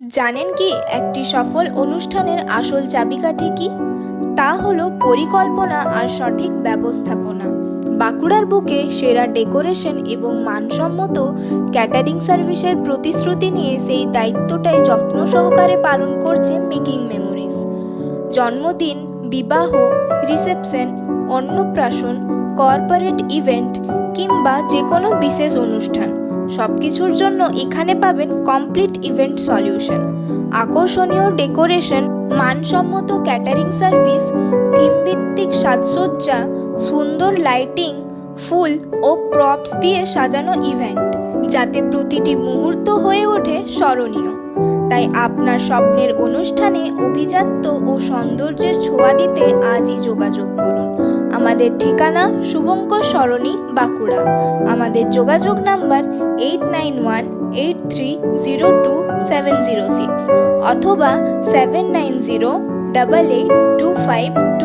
জানেন কি একটি সফল অনুষ্ঠানের আসল চাবিকাঠি কি? তা হলো পরিকল্পনা আর সঠিক ব্যবস্থাপনা। বাঁকুড়ার বুকে সেরা ডেকোরেশন এবং মানসম্মত ক্যাটারিং সার্ভিসের প্রতিশ্রুতি নিয়ে সেই দায়িত্বটাই যত্ন সহকারে পালন করছে মেকিং মেমোরিজ। জন্মদিন, বিবাহ, রিসেপশন, অন্নপ্রাশন, কর্পোরেট ইভেন্ট কিংবা যে কোনো বিশেষ অনুষ্ঠান, সবকিছুর জন্য এখানে পাবেন কমপ্লিট ইভেন্ট সলিউশন। আকর্ষণীয় ডেকোরেশন, মানসম্মত ক্যাটারিং সার্ভিস, থিমভিত্তিক সাজসজ্জা, সুন্দর লাইটিং, ফুল ও প্রপস দিয়ে সাজানো ইভেন্ট, যাতে প্রতিটি মুহূর্ত হয়ে ওঠে স্মরণীয়। তাই আপনার স্বপ্নের অনুষ্ঠানে অভিজাত্য ও সৌন্দর্যের ছোঁয়া দিতে আজই যোগাযোগ করুন। আমাদের ঠিকানা শুভঙ্কর সরণি, বাঁকুড়া। আমাদের যোগাযোগ নাম্বার 8918302706 অথবা 79088252